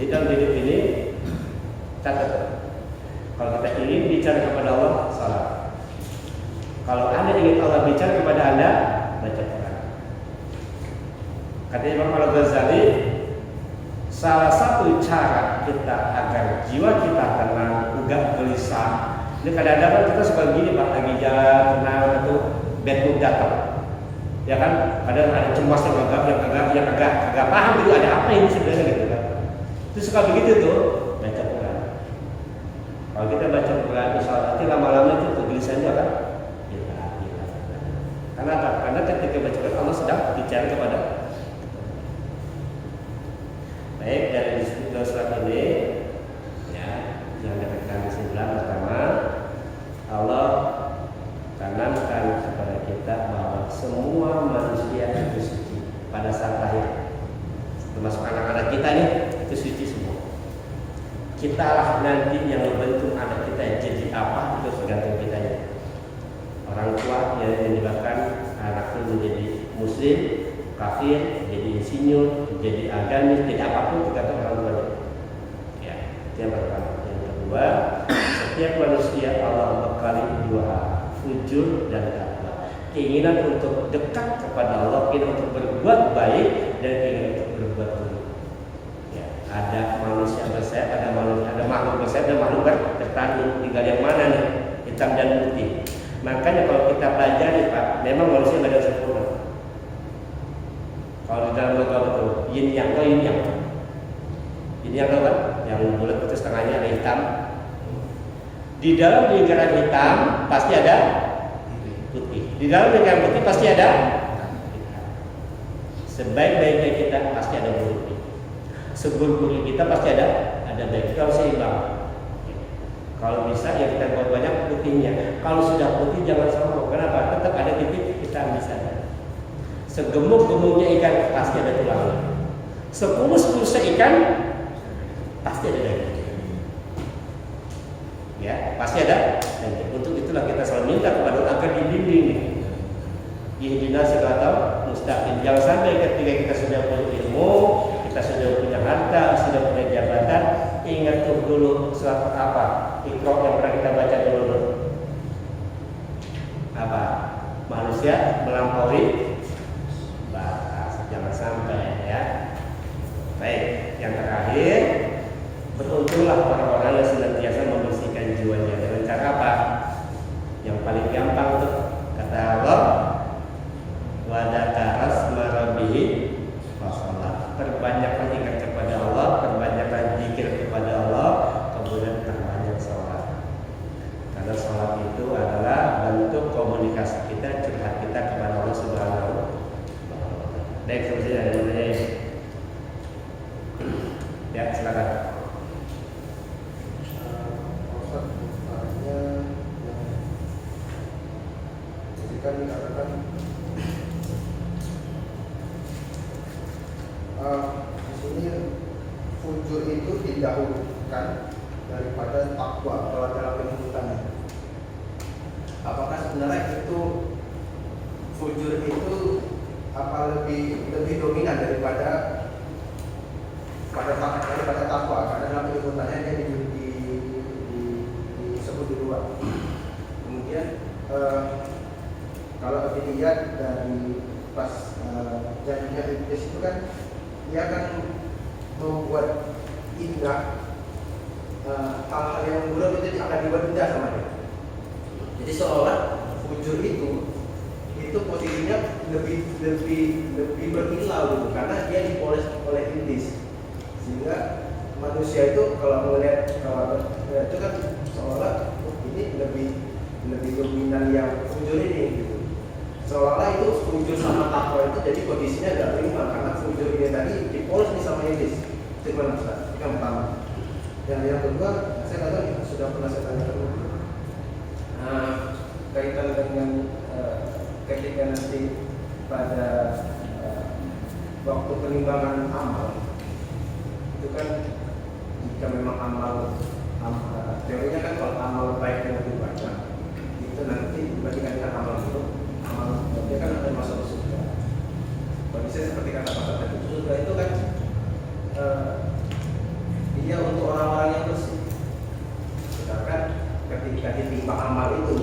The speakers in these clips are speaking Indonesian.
Di dalam hidup ini catat. Kalau kita ingin bicara kepada Allah, salat. Kalau Anda ingin Allah bicara kepada Anda, baca Quran. Kata Imam Al-Ghazali, salah satu cara kita agar jiwa kita tenang, enggak gelisah. Ini kadang-kadang kita suka gini Pak, lagi jalan tenang itu bad mood datang. Ya kan, kadang ada cemas yang agak paham gitu, ada apa ini sebenarnya gitu kan. Itu suka begitu tuh, baca Quran. Kalau kita baca Quran, misalnya nanti lama-lama itu kegelisahannya kan hilang. Karena apa? Karena ketika baca Quran Allah sedang bicara kepada. Baik, dari surat ini ya, yang dikatakan kesimpulan pertama, Allah tanamkan kepada kita bahwa semua manusia itu suci pada saat lahir, termasuk anak-anak kita nih itu suci semua. Kita lah nanti yang membentuk anak kita jadi apa, itu tergantung kita ya. Orang tua yang menyebabkan anak itu menjadi muslim, kafir, jadi insinyur, jadi agamis, jadi apapun tergantung orang tuanya. Ya, itu yang pertama. Yang kedua, setiap manusia Allah bekali dua hal, fujur dan takwa. Keinginan untuk dekat kepada Allah, keinginan untuk berbuat baik, dan keinginan untuk berbuat buruk. Ya, ada manusia bersayap, ada makhluk bersayap, ada makhluk bertanding. Tinggal yang mana nih? Hitam dan putih. Makanya kalau kita pelajari Pak, memang manusia tidak ada sempurna. Kalau di dalam logam itu yin yang ini yang kan, yang bulat itu setengahnya ada hitam. Di dalam lingkaran hitam pasti ada putih. Di dalam lingkaran putih pasti ada hitam. Sebaik-baiknya kita pasti ada buruknya. Seburuk-buruk kita pasti ada baik. Kalau seimbang. Kalau bisa ya kita buat banyak putihnya. Kalau sudah putih jangan sombong. Kenapa? Tetap ada titik kita bisa. Segemuk-gemuknya ikan pasti ada tulangnya. Sepulus-pulusnya ikan pasti ada daging. Ya, pasti ada daging. Untuk itulah kita selalu minta kepada Allah agar dibimbing. Ihdinas siratal mustaqim. Jangan sampai ketika kita sudah punya ilmu, kita sudah punya harta, sudah punya jabatan, ingat tuh dulu surat apa? Iqra yang pernah kita baca dulu. Apa? Manusia melampaui jangan sampai ya. Baik, yang terakhir, beruntunglah orang-orang yang senantiasa membersihkan jiwanya dengan cara apa? Yang paling gampang tuh kata Allah, wa dzakara asma rabbih fasalah. Perbanyaklah ingat kepada Allah, perbanyaklah zikir kepada Allah, kemudian perbanyak sholat. Karena sholat itu adalah bentuk komunikasi kita, curhat kita kepada Allah Subhanahu wa Ta'ala. Baik, selesai ada yang bertanya. Ya, silakan. Ketika dikatakan di sini fujur itu didahulukan daripada takwa kalau dalam penyebutannya. Apakah sebenarnya itu fujur itu lebih dominan daripada takwa, karena dalam penyebutannya dia disebut duluan. Kemudian kalau dilihat dari pas janjinya Iblis itu kan dia akan membuat indah hal-hal yang buruk itu akan dibuat indah sama dia. Jadi seolah fujur itu posisinya lebih berkilau gitu, karena dia dipoles oleh iblis, sehingga manusia itu kalau melihat itu kan seolah ini lebih dominan yang fujur ini gitu. Seolah-olah itu fujur sama takwa itu jadi kondisinya agak berimbang, karena fujur ini tadi dipoles nih sama iblis. Itu yang Ustaz, yang pertama. Yang kedua, saya nggak tahu sudah pernah saya tanyakan dulu. Kaitan dengan ketika nanti pada waktu penimbangan amal itu kan, jika memang amal teorinya kan kalau amal baik yang lebih banyak itu nanti dibandingkan dengan amal buruk, amal dia kan akan masuk ke surga. Kondisi seperti kata Pak tadi, surga itu kan ditimbang amal itu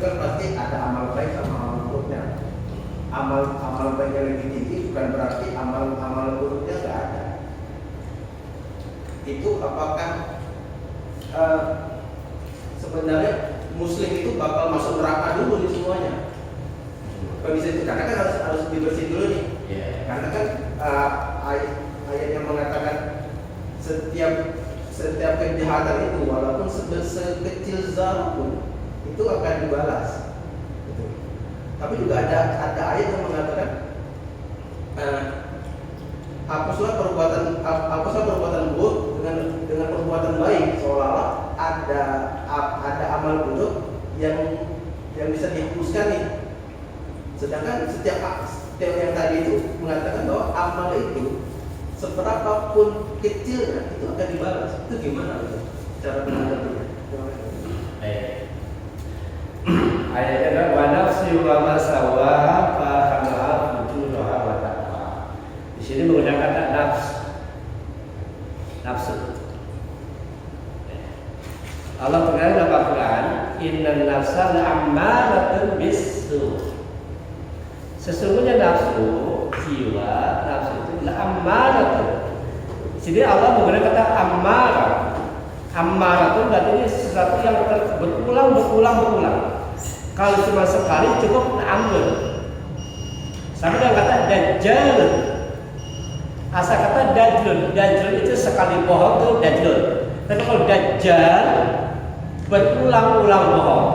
kan pasti ada amal baik sama amal buruknya. Amal baik yang lebih tinggi bukan berarti amal buruknya nggak ada. Itu apakah sebenarnya Muslim itu bakal masuk neraka dulu nih semuanya? Kondisi itu karena kan harus dibersih dulu nih. Karena kan ayat yang mengatakan setiap kejahatan itu walaupun sekecil zarah pun itu akan dibalas. Gitu. Tapi juga ada ayat yang mengatakan hapuslah perbuatan buruk dengan perbuatan baik, seolah-olah ada amal buruk yang bisa dihapuskan nih. Sedangkan setiap yang tadi itu mengatakan bahwa amal itu seberapapun kecilnya itu akan dibalas. Itu gimana cara menanggapinya? Ayatnya adalah wa nafsi wa ma sawaha fahamaha fujuraha wa taqwa. Di sini menggunakan kata nafsu. Allah berkata dalam Al-Quran, innan nafsa la'ammaratun bisu. Sesungguhnya nafsu, jiwa, nafsu itu la'ammaratun. Di sini Allah menggunakan kata ammarah. Ammarah itu berarti ini sesuatu yang berulang. Kalau cuma sekali cukup amr. Sama dengan kata dajjal. Asal kata dajjal itu sekali bohong itu dajjal. Tapi kalau dajjal berulang-ulang bohong.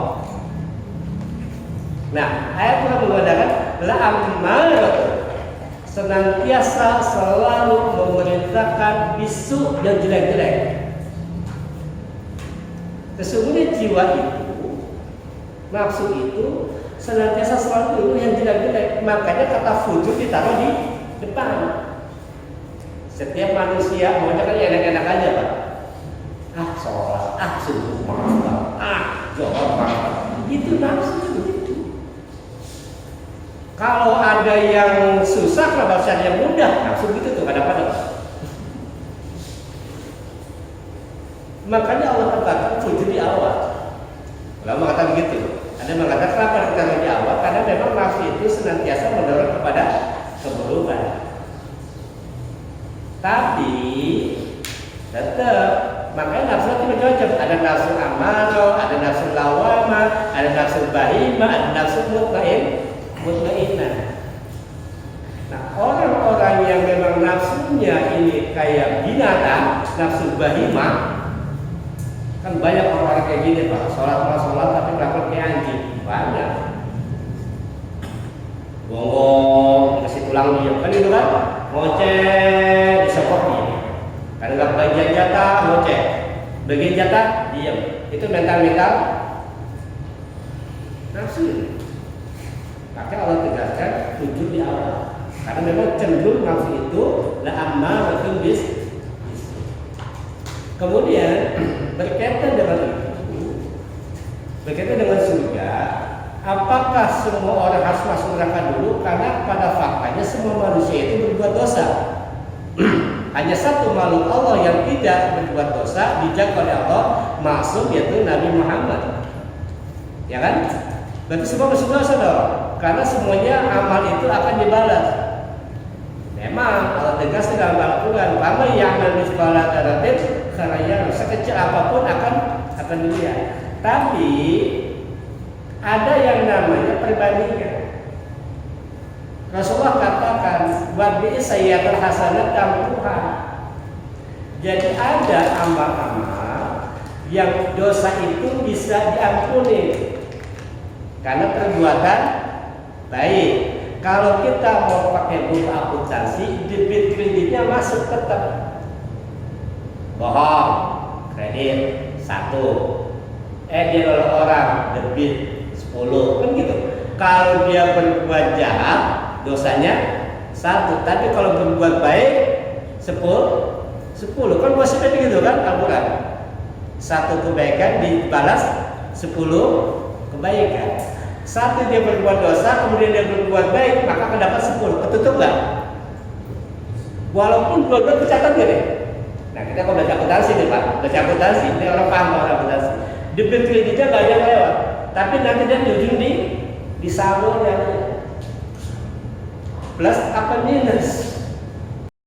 Nah, ayat telah mengatakan la'ammarah, senantiasa selalu memerintahkan bisu dan jelek-jelek. Sesungguhnya jiwa itu, nafsu itu senantiasa selalu yang jelek-jelek. Makanya kata fujur ditaruh di depan. Setiap manusia maunya kan enak-enak aja, Pak. Sholat, subuh malam, jawab itu nafsu begitu. Kalau ada yang susah, kalau ada yang mudah, nafsu begitu tuh kadang-kadang. Makanya Allah katakan fujur di awal. Ulama mengatakan begitu. Ada mengatakan kenapa dikatakan di awal? Karena memang nafsu itu senantiasa mendorong kepada keburukan. Tapi tetap, makanya nafsu itu macam-macam. Ada nafsu amarah, ada nafsu lawamah, ada nafsu bahimah, ada nafsu mutmainah. Nah, orang-orang yang memang nafsunya ini kayak binatang, nafsu bahimah, kan banyak orang-orang kayak gini, Pak. Sholat tapi kelakuan kayak anjing. Banyak. Bongong, kasih tulang diam, kan itu kan? Ngoceh, disokok diam. Karena nggak bagian jatah, ngoceh. Bagian jatah, diam. Itu mental nafsu. Maka Allah tegaskan tujuh di awal. Karena memang cenderung nafsu itu la'ammaratun bisu. Kemudian berkaitan dengan surga, apakah semua orang harus masuk neraka dulu? Karena pada faktanya semua manusia itu berbuat dosa. Hanya satu makhluk Allah yang tidak berbuat dosa dijaga oleh Allah masuk, yaitu Nabi Muhammad. Ya kan? Berarti semua masuk dosa dong. Karena semuanya amal itu akan dibalas. Memang Allah tegaskan dalam Al-Quran, "Faman ya'mal mithqala dzarratin khairan yarah." Sekecil apapun akan dilihat. Tapi ada yang namanya perbandingan. Rasulullah katakan, "Wa bi sayyi'atil hasanat tamhuha." Jadi ada amal-amal yang dosa itu bisa diampuni karena perbuatan baik. Kalau kita mau pakai buku akuntansi, debit kreditnya masuk tetap. Bohong, kredit 1. Dia nolong orang, debit 10, kan gitu. Kalau dia berbuat jahat, dosanya 1. Tapi kalau berbuat baik 10. Kan wasitnya begitu kan Al-Quran. 1 kebaikan dibalas 10 kebaikan. 1 dia berbuat dosa, kemudian dia berbuat baik, maka akan dapat 10. Ketutup nggak? Walaupun dua-dua tercatat gak nih? Nah, kita kalau baca akuntansi nih Pak, baca akuntansi, ini orang paham orang akuntansi. debit kreditnya banyak lewat, tapi nanti dia di ujung di saldonya plus apa minus.